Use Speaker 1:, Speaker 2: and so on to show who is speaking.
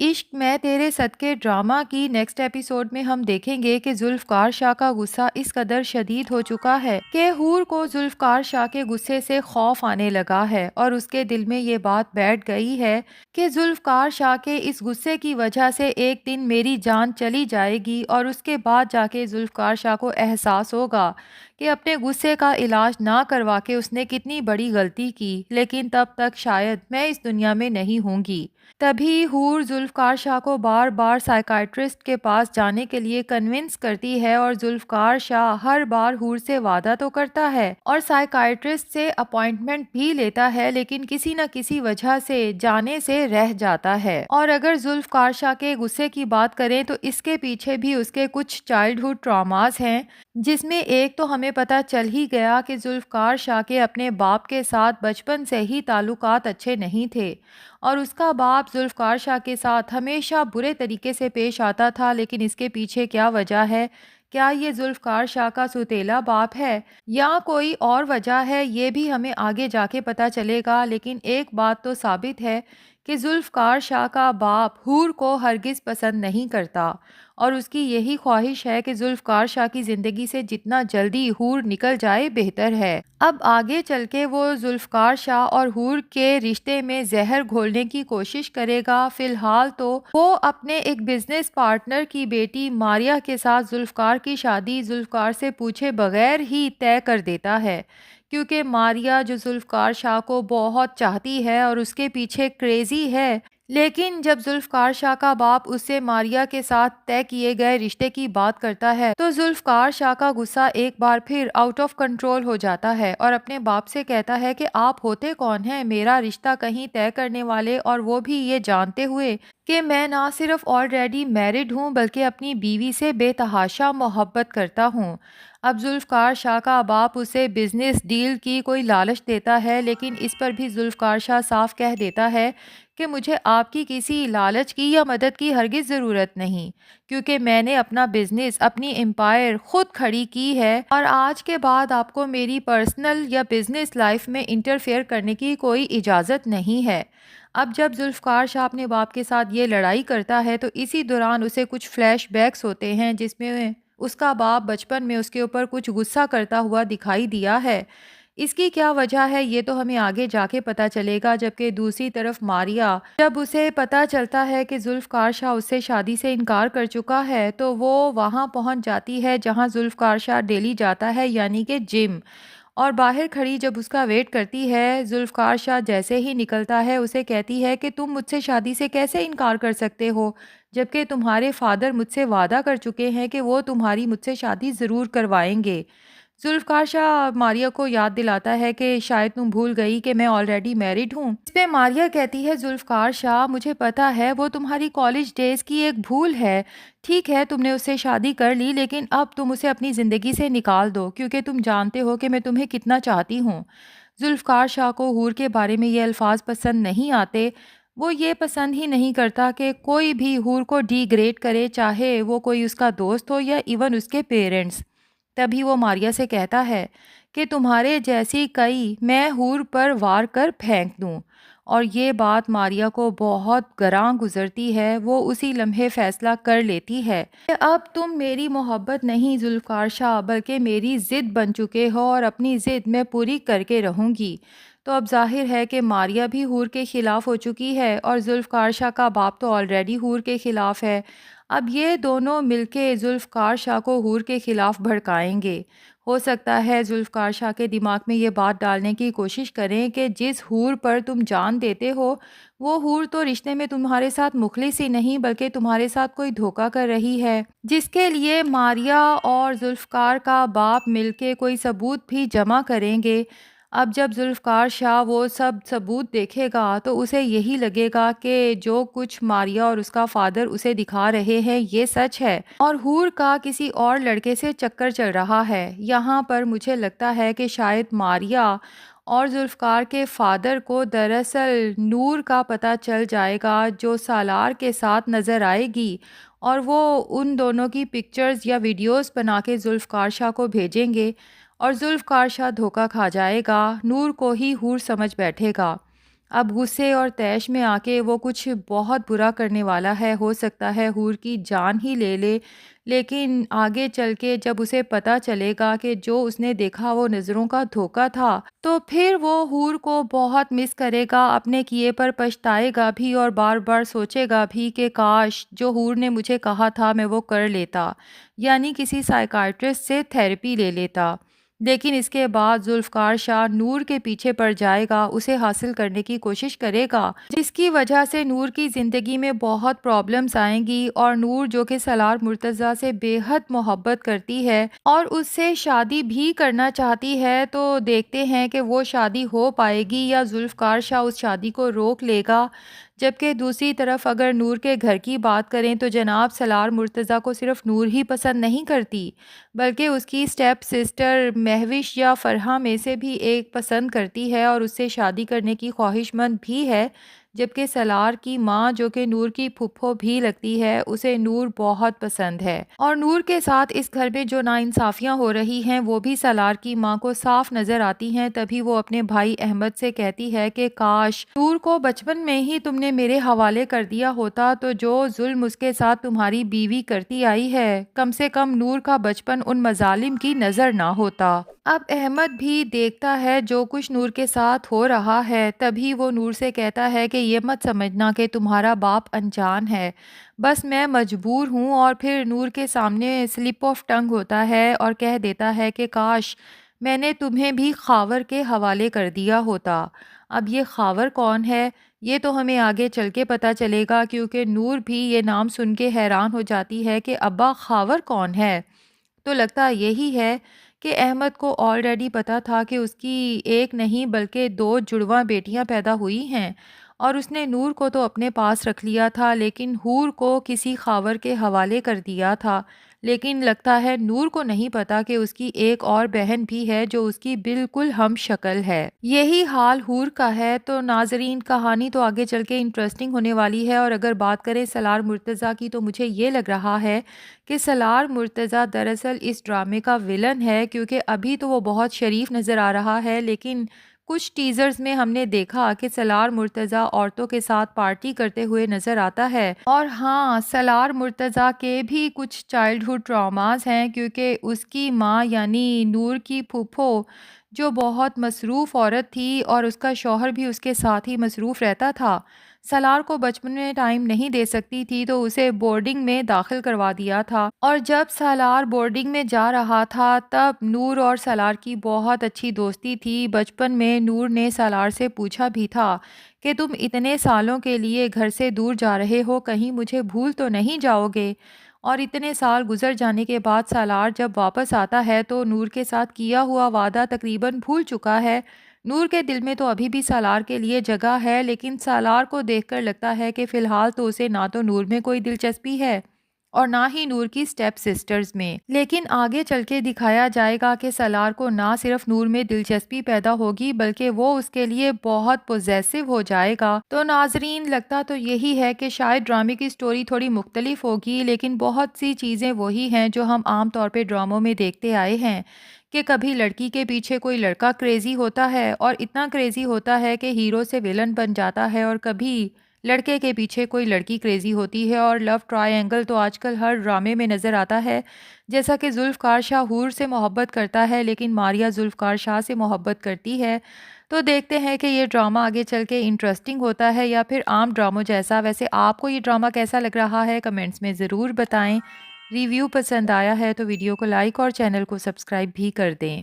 Speaker 1: عشق میں تیرے صدقے ڈرامہ کی نیکسٹ ایپیسوڈ میں ہم دیکھیں گے کہ ذوالفقار شاہ کا غصہ اس قدر شدید ہو چکا ہے کہ حور کو ذوالفقار شاہ کے غصے سے خوف آنے لگا ہے اور اس کے دل میں یہ بات بیٹھ گئی ہے کہ ذوالفقار شاہ کے اس غصے کی وجہ سے ایک دن میری جان چلی جائے گی اور اس کے بعد جا کے ذوالفقار شاہ کو احساس ہوگا کہ اپنے غصے کا علاج نہ کروا کے اس نے کتنی بڑی غلطی کی، لیکن تب تک شاید میں اس دنیا میں نہیں ہوں گی۔ تبھی حور ذوالفقار شاہ کو بار بار سائیکائٹرسٹ کے پاس جانے کے لیے کنونس کرتی ہے اور ذوالفقار شاہ ہر بار حور سے وعدہ تو کرتا ہے اور سائیکائٹرسٹ سے اپائنٹمنٹ بھی لیتا ہے، لیکن کسی نہ کسی وجہ سے جانے سے رہ جاتا ہے۔ اور اگر ذوالفقار شاہ کے غصے کی بات کریں تو اس کے پیچھے بھی اس کے کچھ چائلڈہڈ ٹراماز ہیں، جس میں ایک تو ہمیں پتہ چل ہی گیا کہ ذوالفقار شاہ کے اپنے باپ کے ساتھ بچپن سے ہی تعلقات اچھے نہیں تھے اور اس کا باپ ذوالفقار شاہ کے ساتھ ہمیشہ برے طریقے سے پیش آتا تھا، لیکن اس کے پیچھے کیا وجہ ہے؟ کیا یہ ذوالفقار شاہ کا سوتیلا باپ ہے یا کوئی اور وجہ ہے؟ یہ بھی ہمیں آگے جا کے پتہ چلے گا، لیکن ایک بات تو ثابت ہے کہ ذوالفقار شاہ کا باپ حور کو ہرگز پسند نہیں کرتا اور اس کی یہی خواہش ہے کہ ذوالفقار شاہ کی زندگی سے جتنا جلدی حور نکل جائے بہتر ہے۔ اب آگے چل کے وہ ذوالفقار شاہ اور حور کے رشتے میں زہر گھولنے کی کوشش کرے گا۔ فی الحال تو وہ اپنے ایک بزنس پارٹنر کی بیٹی ماریا کے ساتھ ذوالفقار کی شادی ذوالفقار سے پوچھے بغیر ہی طے کر دیتا ہے، کیونکہ ماریا جو ذوالفقار شاہ کو بہت چاہتی ہے اور اس کے پیچھے کریزی ہے، لیکن جب ذوالفقار شاہ کا باپ اس سے ماریا کے ساتھ طے کیے گئے رشتے کی بات کرتا ہے تو ذوالفقار شاہ کا غصہ ایک بار پھر آؤٹ آف کنٹرول ہو جاتا ہے اور اپنے باپ سے کہتا ہے کہ آپ ہوتے کون ہیں میرا رشتہ کہیں طے کرنے والے، اور وہ بھی یہ جانتے ہوئے کہ میں نہ صرف آلریڈی میرڈ ہوں بلکہ اپنی بیوی سے بے تحاشا محبت کرتا ہوں۔ اب ذوالفقار شاہ کا باپ اسے بزنس ڈیل کی کوئی لالچ دیتا ہے، لیکن اس پر بھی ذوالفقار شاہ صاف کہہ دیتا ہے کہ مجھے آپ کی کسی لالچ کی یا مدد کی ہرگز ضرورت نہیں، کیونکہ میں نے اپنا بزنس، اپنی امپائر خود کھڑی کی ہے اور آج کے بعد آپ کو میری پرسنل یا بزنس لائف میں انٹرفیئر کرنے کی کوئی اجازت نہیں ہے۔ اب جب ذوالفقار شاہ اپنے باپ کے ساتھ یہ لڑائی کرتا ہے تو اسی دوران اسے کچھ فلیش بیکس ہوتے ہیں جس میں اس کا باپ بچپن میں اس کے اوپر کچھ غصہ کرتا ہوا دکھائی دیا ہے۔ اس کی کیا وجہ ہے یہ تو ہمیں آگے جا کے پتہ چلے گا، جبکہ دوسری طرف ماریا جب اسے پتہ چلتا ہے کہ ذوالفقار شاہ اس سے شادی سے انکار کر چکا ہے تو وہ وہاں پہنچ جاتی ہے جہاں ذوالفقار شاہ ڈیلی جاتا ہے، یعنی کہ جم، اور باہر کھڑی جب اس کا ویٹ کرتی ہے ذوالفقار شاہ جیسے ہی نکلتا ہے اسے کہتی ہے کہ تم مجھ سے شادی سے کیسے انکار کر سکتے ہو جبکہ تمہارے فادر مجھ سے وعدہ کر چکے ہیں کہ وہ تمہاری مجھ سے شادی ضرور کروائیں گے۔ ذوالفقار شاہ ماریا کو یاد دلاتا ہے کہ شاید تم بھول گئی کہ میں آلریڈی میرڈ ہوں۔ اس پہ ماریا کہتی ہے ذوالفقار شاہ مجھے پتا ہے وہ تمہاری کالج ڈیز کی ایک بھول ہے، ٹھیک ہے تم نے اس سے شادی کر لی لیکن اب تم اسے اپنی زندگی سے نکال دو کیونکہ تم جانتے ہو کہ میں تمہیں کتنا چاہتی ہوں۔ ذوالفقار شاہ کو حور کے بارے میں یہ الفاظ پسند نہیں آتے، وہ یہ پسند ہی نہیں کرتا کہ کوئی بھی حور کو ڈی گریڈ کرے، چاہے وہ کوئی اس کا دوست ہو یا ایون اس کے پیرنٹس۔ تبھی وہ ماریا سے کہتا ہے کہ تمہارے جیسی کئی میں حور پر وار کر پھینک دوں، اور یہ بات ماریا کو بہت گراں گزرتی ہے۔ وہ اسی لمحے فیصلہ کر لیتی ہے کہ اب تم میری محبت نہیں ذوالفقار شاہ بلکہ میری ضد بن چکے ہو اور اپنی ضد میں پوری کر کے رہوں گی۔ تو اب ظاہر ہے کہ ماریا بھی حور کے خلاف ہو چکی ہے اور ذوالفقار شاہ کا باپ تو آلریڈی حور کے خلاف ہے۔ اب یہ دونوں مل کے ذوالفقار شاہ کو حور کے خلاف بھڑکائیں گے۔ ہو سکتا ہے ذوالفقار شاہ کے دماغ میں یہ بات ڈالنے کی کوشش کریں کہ جس حور پر تم جان دیتے ہو وہ حور تو رشتے میں تمہارے ساتھ مخلص ہی نہیں بلکہ تمہارے ساتھ کوئی دھوکہ کر رہی ہے، جس کے لیے ماریا اور ذوالفقار کا باپ مل کے کوئی ثبوت بھی جمع کریں گے۔ اب جب ذوالفقار شاہ وہ سب ثبوت دیکھے گا تو اسے یہی لگے گا کہ جو کچھ ماریا اور اس کا فادر اسے دکھا رہے ہیں یہ سچ ہے اور حور کا کسی اور لڑکے سے چکر چل رہا ہے۔ یہاں پر مجھے لگتا ہے کہ شاید ماریا اور ذوالفقار کے فادر کو دراصل نور کا پتہ چل جائے گا جو سالار کے ساتھ نظر آئے گی، اور وہ ان دونوں کی پکچرز یا ویڈیوز بنا کے ذوالفقار شاہ کو بھیجیں گے اور ذوالفقار شاہ دھوکہ کھا جائے گا، نور کو ہی حور سمجھ بیٹھے گا۔ اب غصے اور طیش میں آ کے وہ کچھ بہت برا کرنے والا ہے، ہو سکتا ہے حور کی جان ہی لے لے، لیکن آگے چل کے جب اسے پتہ چلے گا کہ جو اس نے دیکھا وہ نظروں کا دھوکا تھا، تو پھر وہ حور کو بہت مس کرے گا، اپنے کیے پر پچھتائے گا بھی اور بار بار سوچے گا بھی کہ کاش جو حور نے مجھے کہا تھا میں وہ کر لیتا، یعنی کسی سائیکائٹرسٹ سے تھیراپی لے لیتا۔ لیکن اس کے بعد ذوالفقار شاہ نور کے پیچھے پڑ جائے گا، اسے حاصل کرنے کی کوشش کرے گا، جس کی وجہ سے نور کی زندگی میں بہت پرابلمز آئیں گی، اور نور جو کہ سالار مرتضیٰ سے بے حد محبت کرتی ہے اور اس سے شادی بھی کرنا چاہتی ہے، تو دیکھتے ہیں کہ وہ شادی ہو پائے گی یا ذوالفقار شاہ اس شادی کو روک لے گا۔ جبکہ دوسری طرف اگر نور کے گھر کی بات کریں تو جناب سالار مرتضیٰ کو صرف نور ہی پسند نہیں کرتی، بلکہ اس کی اسٹیپ سسٹر مہوش یا فرحہ میں سے بھی ایک پسند کرتی ہے اور اس سے شادی کرنے کی خواہش مند بھی ہے۔ جبکہ سالار کی ماں جو کہ نور کی پھپھو بھی لگتی ہے، اسے نور بہت پسند ہے، اور نور کے ساتھ اس گھر میں جو ناانصافیاں ہو رہی ہیں وہ بھی سالار کی ماں کو صاف نظر آتی ہیں۔ تبھی وہ اپنے بھائی احمد سے کہتی ہے کہ کاش نور کو بچپن میں ہی تم نے میرے حوالے کر دیا ہوتا، تو جو ظلم اس کے ساتھ تمہاری بیوی کرتی آئی ہے، کم سے کم نور کا بچپن ان مظالم کی نظر نہ ہوتا۔ اب احمد بھی دیکھتا ہے جو کچھ نور کے ساتھ ہو رہا ہے، تبھی وہ نور سے کہتا ہے کہ یہ مت سمجھنا کہ تمہارا باپ انجان ہے، بس میں مجبور ہوں، اور پھر نور کے سامنے سلپ آف ٹنگ ہوتا ہے اور کہہ دیتا ہے کہ کاش میں نے تمہیں بھی خاور کے حوالے کر دیا ہوتا۔ اب یہ خاور کون ہے یہ تو ہمیں آگے چل کے پتہ چلے گا، کیونکہ نور بھی یہ نام سن کے حیران ہو جاتی ہے کہ ابا خاور کون ہے۔ تو لگتا یہی ہے کہ احمد کو آلریڈی پتا تھا کہ اس کی ایک نہیں بلکہ دو جڑواں بیٹیاں پیدا ہوئی ہیں، اور اس نے نور کو تو اپنے پاس رکھ لیا تھا لیکن حور کو کسی خاور کے حوالے کر دیا تھا۔ لیکن لگتا ہے نور کو نہیں پتا کہ اس کی ایک اور بہن بھی ہے جو اس کی بالکل ہم شکل ہے۔ یہی حال حور کا ہے۔ تو ناظرین کہانی تو آگے چل کے انٹرسٹنگ ہونے والی ہے، اور اگر بات کریں سالار مرتضیٰ کی تو مجھے یہ لگ رہا ہے کہ سالار مرتضیٰ دراصل اس ڈرامے کا ویلن ہے، کیونکہ ابھی تو وہ بہت شریف نظر آ رہا ہے، لیکن کچھ ٹیزرز میں ہم نے دیکھا کہ سالار مرتضیٰ عورتوں کے ساتھ پارٹی کرتے ہوئے نظر آتا ہے، اور ہاں سالار مرتضیٰ کے بھی کچھ چائلڈہڈ ٹراماز ہیں، کیونکہ اس کی ماں یعنی نور کی پھوپھو جو بہت مصروف عورت تھی اور اس کا شوہر بھی اس کے ساتھ ہی مصروف رہتا تھا، سالار کو بچپن میں ٹائم نہیں دے سکتی تھی تو اسے بورڈنگ میں داخل کروا دیا تھا، اور جب سالار بورڈنگ میں جا رہا تھا تب نور اور سالار کی بہت اچھی دوستی تھی۔ بچپن میں نور نے سالار سے پوچھا بھی تھا کہ تم اتنے سالوں کے لیے گھر سے دور جا رہے ہو، کہیں مجھے بھول تو نہیں جاؤ گے؟ اور اتنے سال گزر جانے کے بعد سالار جب واپس آتا ہے تو نور کے ساتھ کیا ہوا وعدہ تقریباً بھول چکا ہے۔ نور کے دل میں تو ابھی بھی سالار کے لیے جگہ ہے، لیکن سالار کو دیکھ کر لگتا ہے کہ فی الحال تو اسے نہ تو نور میں کوئی دلچسپی ہے اور نہ ہی نور کی سٹیپ سسٹرز میں، لیکن آگے چل کے دکھایا جائے گا کہ سالار کو نہ صرف نور میں دلچسپی پیدا ہوگی بلکہ وہ اس کے لیے بہت پوزیسو ہو جائے گا۔ تو ناظرین لگتا تو یہی ہے کہ شاید ڈرامے کی سٹوری تھوڑی مختلف ہوگی، لیکن بہت سی چیزیں وہی ہیں جو ہم عام طور پہ ڈراموں میں دیکھتے آئے ہیں، کہ کبھی لڑکی کے پیچھے کوئی لڑکا کریزی ہوتا ہے اور اتنا کریزی ہوتا ہے کہ ہیرو سے ویلن بن جاتا ہے، اور کبھی لڑکے کے پیچھے کوئی لڑکی کریزی ہوتی ہے، اور لو ٹرائی اینگل تو آج کل ہر ڈرامے میں نظر آتا ہے، جیسا کہ ذوالفقار شاہ حور سے محبت کرتا ہے لیکن ماریا ذوالفقار شاہ سے محبت کرتی ہے۔ تو دیکھتے ہیں کہ یہ ڈرامہ آگے چل کے انٹرسٹنگ ہوتا ہے یا پھر عام ڈراموں جیسا۔ ویسے آپ کو یہ ڈرامہ کیسا لگ رہا ہے کمنٹس میں ضرور بتائیں۔ ریویو پسند آیا ہے تو ویڈیو کو لائک اور چینل کو سبسکرائب بھی کر دیں۔